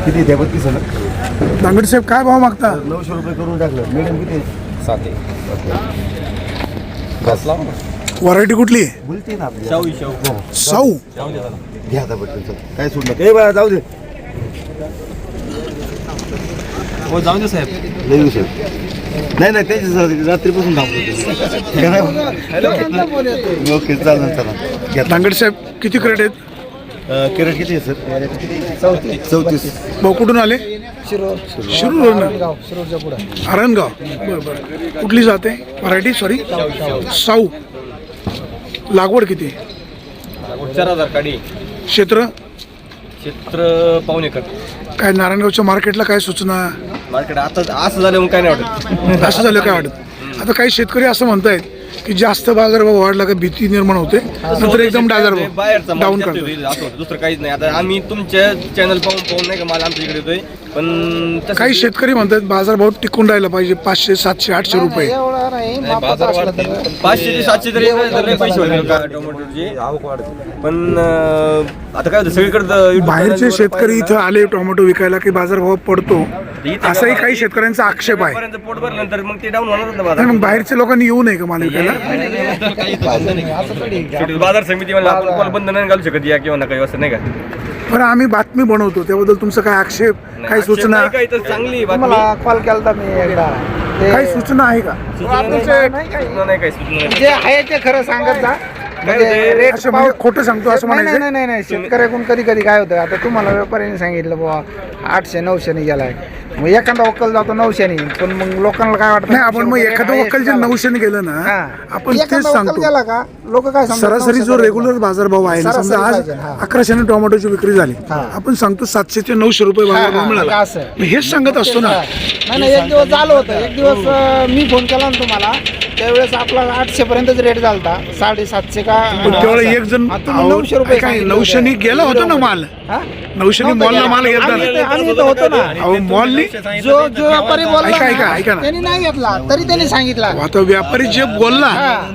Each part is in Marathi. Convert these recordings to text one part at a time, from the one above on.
किती द्या 32 ना? दांगड साहेब काय भाव मागता? 900 रुपये करून टाकलं. मीडियम किती? 7 बसला. व्हरायटी कुठली? बोलते ना आपली. साऊ. घ्या आता बटन चल. काय सोडलं? ए बा जाऊ दे. हो जाऊ दे साहेब. नाही सर. नाही त्याची रात्रीपासून थांबतो. ओके चालेल चला. घ्या. दांगड साहेब किती क्रेट आहेत? कॅरेट किती आहे सर? 34. भाऊ कुठून आले? शिरूर आरणगाव. बरं. कुठली जाते व्हरायटी? सॉरी साऊ. लागवड किती? 4000 काडी. क्षेत्र पाऊण एकर. काय नारायणगावच्या मार्केटला काय सूचना? मार्केट आता असं झालं मग काय नाही वाटत. असं झालं काय वाटत? आता काही शेतकरी असं म्हणतायत की जास्त बाजारभाव वाढला का भीती निर्माण होते, नंतर एकदम बाहेरचा डाऊन माल करतो. असं होतं, दुसरं काहीच नाही. आता आम्ही तुमच्या चॅनल पाहून नाही का माल आमच्या इकडे येतोय, पण तसं काही शेतकरी म्हणतात बाजारभाव टिकून राहिला पाहिजे 500, 700, 800 रुपये. बाजार वाढते. 500 ते 700 तरी पैसे होते का टोमॅटोचे. पण आता काय होतं सगळीकडे बाहेरचे शेतकरी इथं आले टोमॅटो विकायला की बाजारभाव पडतो, असाही काही शेतकऱ्यांचा आक्षेप आहे. पोट भरल्यानंतर मग ते डाऊन होणार ना आणि मग बाहेरच्या लोकांनी येऊ नये का माल विकायला? बाजार समिती मला आपण कॉल बंद नाही घालू शकत या किंवा ना काही असं नाही का. बरं आम्ही बातमी बनवतो त्याबद्दल तुमचं काय आक्षेप, काही सूचना? काही तर चांगली मला कॉल केला मी एकदा. काही सूचना आहे का? नाही काही सूचना जे आहे ते खरं सांगत जा. रेट असं म्हणजे खोटं सांगतो असं म्हणायचं? नाही शेतकऱ्याकडून कधी काय होतं. आता तुम्हाला व्यापाऱ्याने सांगितलं बाबा 800-900 गेलाय, मग एखादा वक्कल जातो 900, पण मग लोकांना काय वाटतं नाही, आपण मग एखादं वक्कल जे 900 गेलं ना, आपण तेच सांगतो. गेला का लोक काय सांगतात? सरासरी जो रेग्युलर बाजारभाव आहे ना, समजा आज 1100 टोमॅटोची विक्री झाली, आपण सांगतो 700 ते 900 रुपये बाजारभाव मिळाला. असं मग हेच सांगत असतो ना. नाही एक दिवस झालं होतं. एक दिवस मी फोन केला ना तुम्हाला, त्यावेळेस आपला 800 पर्यंतच रेट झालता. 750 का पण तेवढं एक जण 900 रुपये काय 900 गेला होता ना माल. 900 मॉलला माल घेतला ना. आम्ही इथं होतो ना. अहो मॉलनी जो व्यापारी बोलला ऐका ना. त्यांनी नाही घेतला तरी त्यांनी सांगितला. आता व्यापारी जे बोलला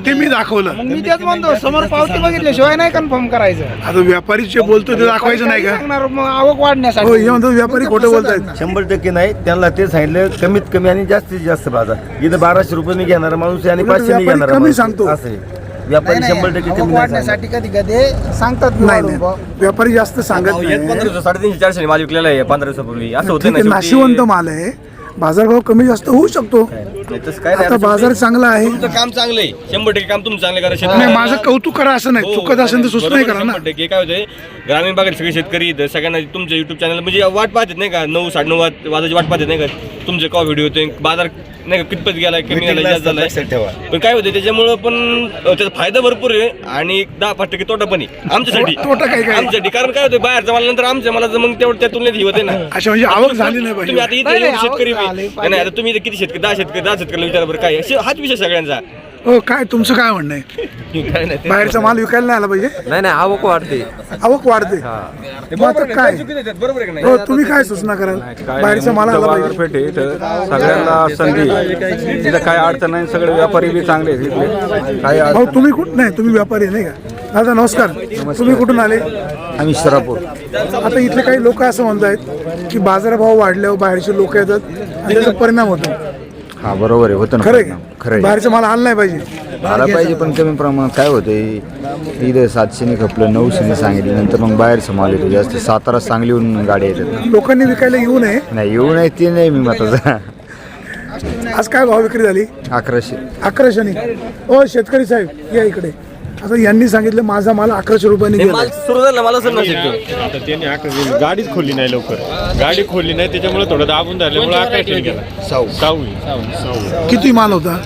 ते मी दाखवलं. मग मी तेच म्हणतो, समोर पावती बघितल्याशिवाय नाही कन्फर्म करायचं. आता व्यापारी जे बोलतो ते दाखवायचं नाही का? सांगणार मग आवक वाढण्यासाठी. हो, हे म्हणतो व्यापारी खोटं बोलतायत. 100% नाही. त्यांना ते सांगितलं कमीत कमी आणि जास्तीत जास्त बाजार. इथं 1200 रुपये घेणारा माणूस आहे आणि 500 व्यापारी घेणारा कमी माणूस सांगतो. असं आहे. व्यापारी 100% आवक कमी नाही सांगत. वाढण्यासाठी कधी कधी सांगतात नाही व्यापारी जास्त सांगत नाही. 1500 350-400 माल विकलेला आहे 15 दिवसापूर्वी. असं होतं ठीक आहे, ना नाशिवंत माल आहे, बाजारभाव कमी जास्त होऊ शकतो. तसं काय आता बाजार चांगला आहे. तुमचं काम चांगलं आहे. 100% काम तुम्ही चांगलं करा. नाही, माझं कौतुक करा असं नाही, चुकत असेल तर सुचना करा ना. 100% काय होतंय, ग्रामीण भागात सगळे शेतकरी इथं सगळ्यांना तुमच्या युट्यूब चॅनल म्हणजे वाट पाहतात नाही का, 9-9:30 वाजायची वाट पाहतात नाही का, तुमचे का व्हिडिओ होते बाजार नाही का कितपत गेलाय, कमी झालाय, जास्त झालाय. लक्षात ठेवा. पण काय होतं त्याच्यामुळं पण त्याचा फायदा भरपूर आहे आणि 10-5% तोटा पण आहे आमच्यासाठी. तोटा काय आमच्यासाठी कारण काय होतं बाहेरचा माल नंतर आमच्या मालाचं मग तेवढं त्या तुलनेत ही होते ना. अशा म्हणजे आवक झाली नाही तुम्ही आता पाहिजे. इथे येऊन शेतकरी नाही आता तुम्ही इथे किती शेतकरी 10 शेतकरी विचारा बरं काय हाच विषय सगळ्यांचा. हो, काय तुमचं काय म्हणणं आहे? बाहेरचा माल विकायला नाही आला पाहिजे. नाही आवक वाढते. आवक वाढते. मग आता काय? बरोबर आहे हो, तुम्ही काय सूचना कराल? बाहेरचा माल आला पाहिजे. बाजारपेठ आहे इथं सगळ्यांना संधी आहे. तिथं काय अडचण नाही, सगळे व्यापारी बी चांगले आहेत इथले. काही भाऊ तुम्ही कुठं नाही, तुम्ही व्यापारी नाही का? दादा नमस्कार. तुम्ही कुठून आले? आम्ही शरापूर. आता इथले काही लोक असं म्हणतायत की बाजारभाव वाढल्यावर बाहेरचे लोक येतात आणि त्याचा परिणाम होतो. हा बरोबर आहे, होतं ना खरं परिणाम. खरं आहे, बाहेरचा माल आला नाही पाहिजे. आला पाहिजे पण कमी प्रमाणात. काय होतंय इथं 700 खपलं 900 सांगितलं, नंतर मग बाहेरचं माल येतो जास्त. सातारा सांगलीहून गाडी येतात. लोकांनी विकायला येऊ नये. नाही येऊ नये ते नाही मी मताचा. आज काय भाव विक्री झाली? 1100. 1100. हो शेतकरी साहेब या इकडे. आता यांनी सांगितलं माझा माल 1100 रुपयांनी गेला. माल सुरू झाला मला असं नसेल आता त्यांनी गाडीच खोलली नाही लवकर. गाडी खोलली नाही त्याच्यामुळे थोडं दाबून धरल्यामुळे 1100 गेला. साऊ. किती माल होता?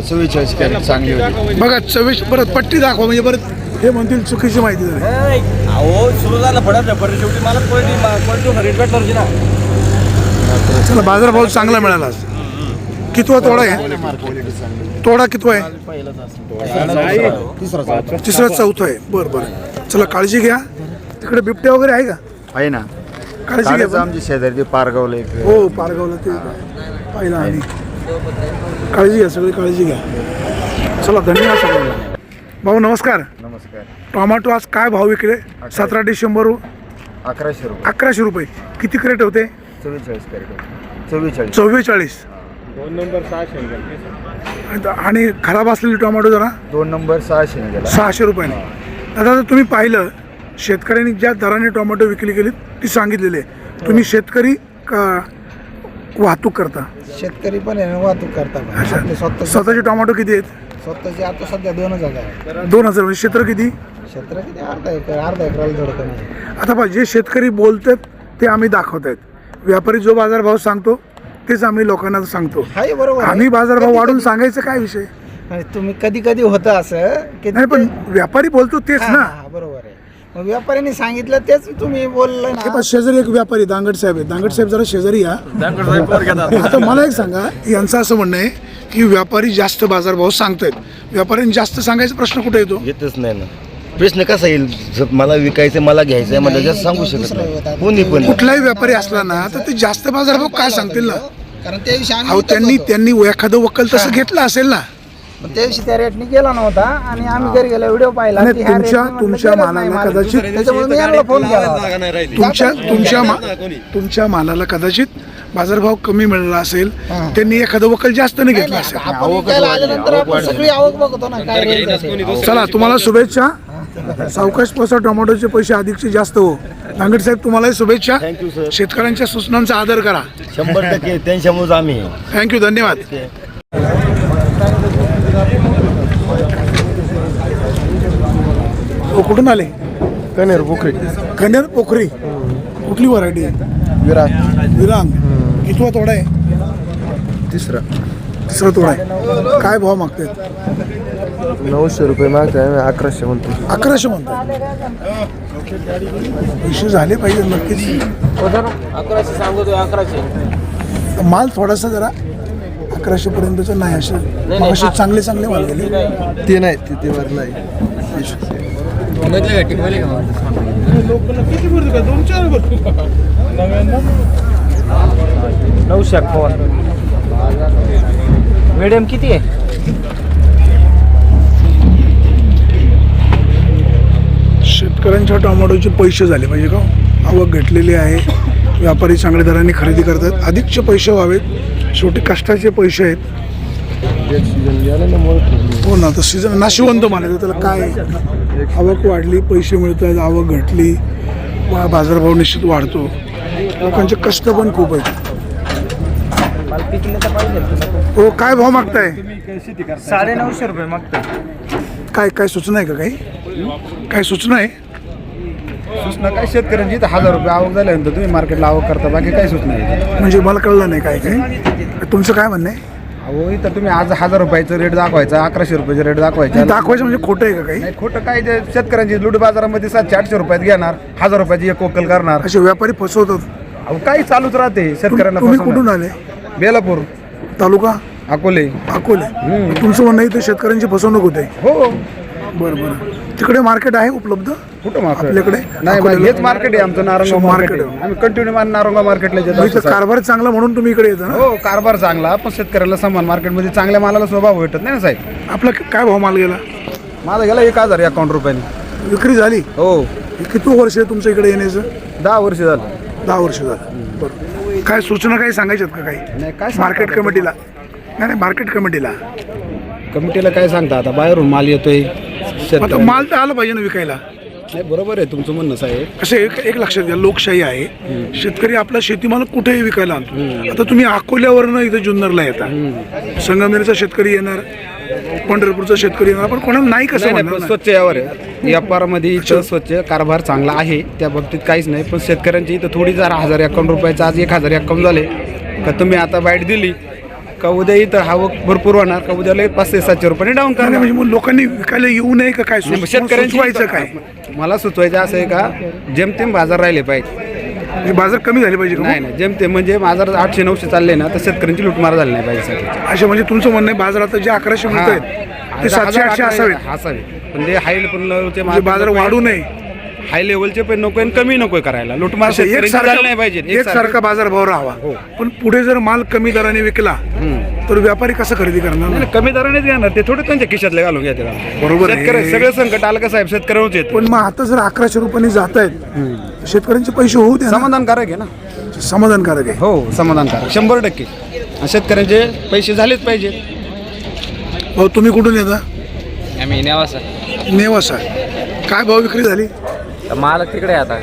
44 कॅरेट चांगली होती. बघा 24. परत पट्टी दाखवा म्हणजे परत हे म्हणतील चुकीची माहिती झाली. अहो सुरू झाला फडात परत शेवटी मला क्वालिटी रेट भेटणार होती ना. चला बाजारभाव चांगला मिळाला आज. कितवा तोडा आहे? तोडा कितवा आहे? तिसरा चौथा आहे. बरं. चला काळजी घ्या. तिकडे बिबट्या वगैरे आहे का? आहे ना, काळजी घ्या. आमची शेजारी पारगावला एक. हो पारगावला ते पाहिलं आणि काळजी घ्या, सगळी काळजी घ्या. चला धन्यवाद सगळ्यांना. भाऊ नमस्कार. नमस्कार. टोमॅटो आज काय भाव विकले? 17 डिसेंबर 1100 रुपये 1100 रुपये. किती क्रेट होते? 44 कॅरेट 44. 44. 2 नंबर 600 आणि खराब असलेली टोमॅटो जरा 2 नंबर 600 ने गेला. 600 रुपयाने. आता जर तुम्ही पाहिलं शेतकऱ्यांनी ज्या दराने टोमॅटो विक्री केली ती सांगितलेली आहे. तुम्ही शेतकरी का वाहतूक करता? शेतकरी पण आहे आणि वाहतूक करतात. आपले स्वतःचे टोमॅटो किती आहेत? स्वतःचे आता सध्या 2000 आहे. 2000. म्हणजे क्षेत्र किती? क्षेत्र किती? अर्धा एकराला थोडं कमी आहे. आता पहा, जे शेतकरी बोलतात ते आम्ही दाखवत आहेत. व्यापारी जो बाजारभाव सांगतो तेच आम्ही लोकांना सांगतो. हाय बरोबर आहे. आम्ही बाजारभाव वाढून सांगायचं काय विषय आणि तुम्ही कधी कधी होतं असं की नाही, पण व्यापारी बोलतो तेच हा, ना. हा, बरोबर आहे. मग व्यापाऱ्यांनी सांगितलं तेच तुम्ही बोललं हे ना. पहा, शेजारी एक व्यापारी दांगड साहेब आहे. दांगड साहेब जरा शेजारी या. आता मला एक सांगा, यांचं असं म्हणणं आहे की व्यापारी जास्त बाजारभाव सांगतायत. व्यापाऱ्यांनी जास्त सांगायचा प्रश्न कुठे येतो? येतच नाही ना. प्रश्न कसा येईल? मला विकायचं मला घ्यायचं आहे मला जास्त सांगू शकत नाही कोणी पण. कुठलाही व्यापारी असला ना तर ते जास्त बाजारभाव काय सांगतील ना? कारण त्या दिवशी अहो, त्यांनी एखादं वक्कल तसं घेतलं असेल ना. त्या दिवशी त्या रेटनी गेला नव्हता आणि आम्ही घरी गेलो व्हिडिओ पाहिला आणि की ह्या तुमच्या rate ने म्हणलं तुमच्या गेलंच नाही मालाला माल. कदाचित त्याच्यामुळे मी यांना फोन केला होता. तुमच्या मालाला कदाचित बाजारभाव कमी मिळाला असेल. त्यांनी एखादं वक्कल जास्त नाही घेतला असेल. आपण विकायला आल्यानंतर आपण सगळी आवक बघतो ना काय rate आहे. चला, तुम्हाला शुभेच्छा. सावकाश पसा टोमॅटोचे पैसे अधिकचे जास्त हो. दांगड साहेब तुम्हालाही शुभेच्छा. Thank you sir. शेतकऱ्यांच्या सूचनांचा आदर करा. 100% त्यांच्यामुळेच आम्ही. थँक्यू, धन्यवाद. कुठून आले? कनेर पोखरी कन्यार पोखरी. कुठली व्हरायटी आहे? विरांग. कितवा तोडा आहे? तिसरा तोडा आहे. काय भाव मागतात? 900 रुपये मागताय. 1100 म्हणतो. 1100 म्हणतात. पैसे झाले पाहिजे नक्कीच. 1100 सांगतो. 1100 माल थोडासा जरा 1100 पर्यंतचा नाही. असे चांगले माल गेले. ते नाही ते वर नाही. मीडियम किती आहे? शेतकऱ्यांच्या टोमॅटोचे पैसे झाले पाहिजे का? आवक घटलेली आहे. व्यापारी चांगल्या दराने खरेदी करतात. अधिकचे पैसे व्हावेत. शेवटी कष्टाचे पैसे आहेत. हो ना. तर सीझन नाशिवंत मानायचं त्याला काय? आवक वाढली, पैसे मिळत आहेत. आवक घटली, बाजारभाव निश्चित वाढतो. लोकांचे कष्ट पण खूप आहेत. हो, काय भाव मागताय? 950 रुपये मागताय. काय सूचना आहे का? काय सूचना आहे? सूचना काय शेतकऱ्यांची तर 1000 रुपये आवक झाल्यानंतर तुम्ही मार्केटला आवक करता. बाकी काय सूचना आहे? म्हणजे मला कळलं नाही काय तुमचं काय म्हणणं आहे? अहो इथं तुम्ही आज 1000 रुपयाचं रेट दाखवायचा, 1100 रुपयाचे रेट दाखवायचा. दाखवायचं म्हणजे खोटं आहे का काही? नाही खोटं काय? जे शेतकऱ्यांची लूट बाजारामध्ये 700-800 रुपयात घेणार, 1000 रुपयाची एक वक्कल करणार. असे व्यापारी फसवतात. अहो काही चालूच राहते शेतकऱ्यांना. तुम्ही फसवणं. कुठून आले? बेलापूर तालुका अकोले. अकोले. तुमचं म्हणणं इथे शेतकऱ्यांची फसवणूक होते? हो. बरं. तिकडे मार्केट आहे उपलब्ध? कुठं मार्केट आपल्याकडे? नाही अकोल्याला? हेच मार्केट आहे आमचं नारंगाव मार्केट मार्केट आहे. आम्ही कंटिन्यू नारंगाव मार्केटला इथं येतो. कारभार चांगला म्हणून तुम्ही इकडे येता ना? हो कारभार चांगला, पण शेतकऱ्याला समान मार्केटमध्ये चांगल्या मालाला स्वभाव भेटत नाही ना साहेब. आपला काय भाव माल गेला? माझा गेला 1051 रुपयाने विक्री झाली? हो. किती वर्ष आहे तुमचं इकडे येण्याचं? 10 वर्ष झालं. 10 वर्ष झालं. बरं. काय सूचना काही सांगायच्यात का काही? नाही काय मार्केट कमिटीला? नाही, मार्केट कमिटीला काय सांगता? आता बाहेरून माल येतोय. आता माल तर आला पाहिजे ना विकायला. नाही बरोबर आहे तुमचं म्हणणं साहेब. कसं एक लक्षात घ्या, लोकशाही आहे. शेतकरी आपला शेतीमाल कुठेही विकायला आणतो. आता तुम्ही अकोल्यावरनं इथं जुन्नरला येता. संगमनेरचा शेतकरी येणार, पंढरपूरचा शेतकरी येणार, पण कोणाला नाही कसं म्हणणार ना? स्वच्छ यावर आहे. व्यापारामध्ये इथं स्वच्छ कारभार चांगला आहे, त्या बाबतीत काहीच नाही. पण शेतकऱ्यांची इथं थोडी जरा 1051 रुपयाचं आज 1051 झाले का तुम्ही आता बाईट दिली का उद्या इथं आवक भरपूर होणार का उद्याला 500-700 रुपये डाऊन करणार. म्हणजे मग लोकांनी विकायला येऊ नये का काय? सुचवायचं काय? मला सुचवायचं असं आहे का जेमतेम बाजार राहिले पाहिजे. म्हणजे बाजार कमी झाले पाहिजे का? नाही जेमतेम म्हणजे बाजार 800-900 चालले ना तर शेतकऱ्यांची लुटमार झाली नाही पाहिजे. असे म्हणजे तुमचं म्हणणं आहे बाजारात जे 1100 मिळत आहेत ते 700-800 असावेत. पण ते हाईल पण म्हणजे बाजार वाढू नये. हाय लेवलचे पण नको आणि कमी नको करायला. लुटमार असं शेतकऱ्यांची झाली नाही पाहिजे. एकसारखा बाजारभाव राहावा. पण पुढे जर माल कमी दराने विकला तर व्यापारी कसं खरेदी करणार? नाही, कमी दरानेच घेणार ते, थोडे त्यांच्या खिशातले घालून घ्या त्याला. बरोबर आहे. शेतकरी सगळं संकट आलं का साहेब, शेतकऱ्यांवरच येतं. पण मग आता जर 1100 रुपयांनी जात आहेत शेतकऱ्यांचे पैसे होऊ द्या ना. समाधानकारक आहे ना. समाधानकारक आहे. हो समाधानकारक 100%. आणि शेतकऱ्यांचे पैसे झालेच पाहिजे. भाऊ तुम्ही कुठून येता? आम्ही नेवासा. नेवासा. काय भाव विक्री झाली? मालक तिकडे आता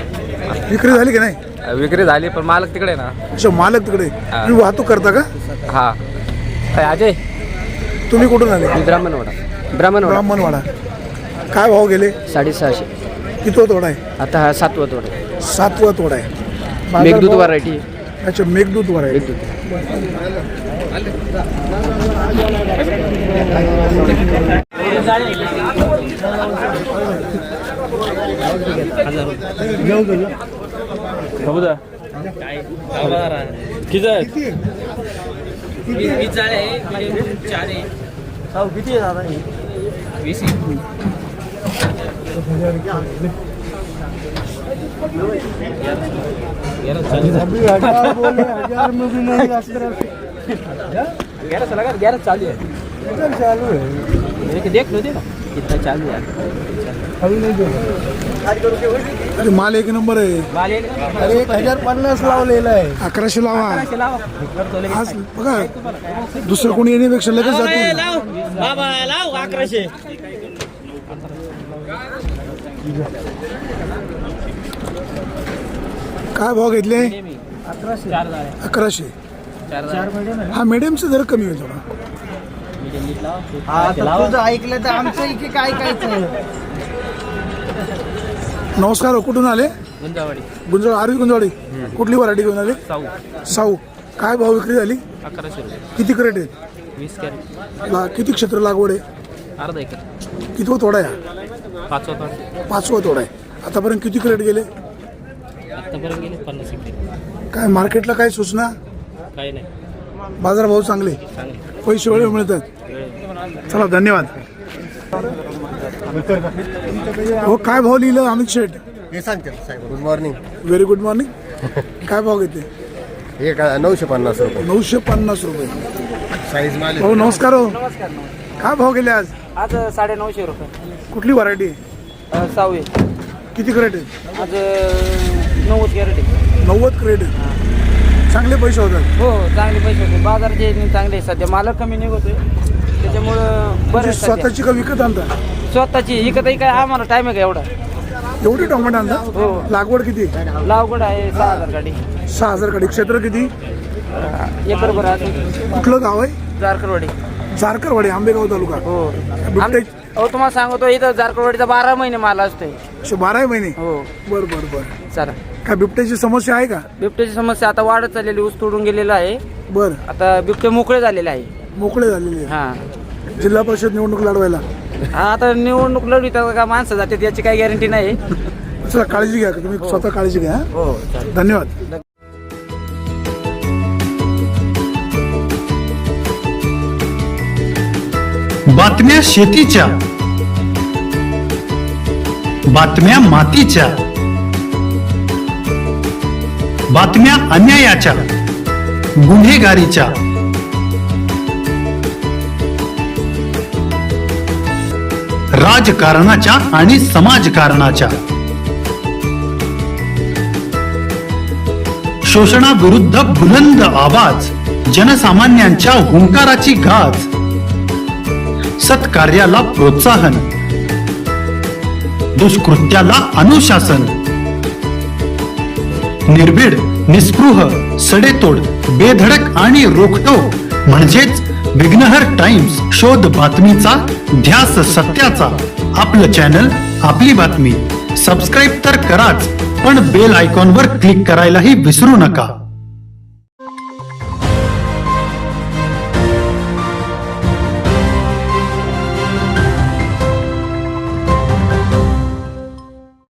विक्री झाली की नाही? विक्री झाली पण मालक तिकडे ना. अच्छा, मालक तिकडे. तुम्ही वाहतूक करता का? हा. काय अजय? तुम्ही कुठून आले? ब्राह्मणवाडा. ब्राह्मणवाडा. काय भाव गेले? 650. किती तोडा आहे? आता हा 7वा तोडा. 7वा तोडा आहे. मेघदूत व्हरायटी. अच्छा, मेघदूत व्हरायटी. अरे माल एक नंबर आहे. 1050 लावलेला आहे. 1100 लावा. आज बघा दुसरं कोणी येण्यापेक्षा लगेच जातील. काय भाव घेतले? 1100. हा मीडियमचा दर कमी होईल थोडा. तुझं ऐकलं तर आमचं इथे काय कायचं. नमस्कार. कुठून आले? गुंजवाडी. आरवी गुंजवाडी. कुठली व्हरायटी घेऊन आले? साऊ. काय भाव विक्री झाली? 1100 रुपये. किती क्रेट आहेत? 20 कॅरेट. किती क्षेत्र लागवड आहे? अर्धा एकर. कितवा तोडा आहे? 5वा तोडा. 5वा तोडा आहे. आतापर्यंत किती क्रेट गेले? आतापर्यंत गेले 50 एकर. काय मार्केटला काय सूचना? काही नाही. बाजारभाव चांगले, पैसे वेळ मिळतात. चला धन्यवाद. हो काय भाव लिहिलं अमित शेठ? हे सांगते साहेब. Good morning. Very good morning. काय भाव घेते? हे का 950 रुपये. 950 रुपये साईज माल. हो नमस्कार. हो काय भाव गेले आज? आज 950 रुपये. कुठली व्हरायटी? 6वी. किती क्रेट आहे? आज 90 कॅरेट. 90 क्रेट आहे. चांगले पैसे होतात. हो चांगले पैसे होते. बाजारचे चांगले सध्या मालक कमी निघतोय त्याच्यामुळं बरं. स्वतःची का विकत आणता? स्वतःची इकडे काय आम्हाला टाइम आहे का एवढा? एवढी टोमॅटो आणता? हो. लागवड किती? लावगड आहे 6000 गाडी. 6000 कडे. क्षेत्र किती? एकर बरं. कुठलं गाव आहे? जारकरवाडी. जारकरवाडी. आंबेगाव तालुका. हो. बिबटे. हो तुम्हाला सांगतो इथं जारकरवाडीचा 12 महिने माल असतोय. 12 महिने. हो. बर बर बर. चला. काय बिबट्याची समस्या आहे का? बिबट्याची समस्या आता वाढत चाललेली. ऊस तोडून गेलेला आहे. बर. आता बिबटे मोकळे झालेले आहे. मोकळे झालेले. हा. जिल्हा परिषद निवडणूक लढवायला आता निवडणूक लढवितात का माणसं जाते याची काही गॅरंटी नाही. चला काळजी घ्या. तुम्ही स्वतः काळजी घ्या. हो. धन्यवाद. बातम्या शेतीच्या, बातम्या मातीच्या, बातम्या अन्यायाच्या, गुन्हेगारीच्या, राजकारणाच्या आणि समाजकारणाच्या, शोषणाविरुद्ध बुलंद आवाज, जनसामान्यांच्या हुंकाराची गाज, सत्कार्याला प्रोत्साहन, दुष्कृत्याला अनुशासन, निर्भीड, निस्पृह, सडेतोड, बेधडक आणि रोखटोक म्हणजेच विघ्नहर टाइम्स. शोध बातमीचा, ध्यास सत्याचा. आपलं चॅनल, आपली बातमी. सबस्क्राईब तर कराच, पण बेल आयकॉनवर क्लिक करायलाही विसरू नका.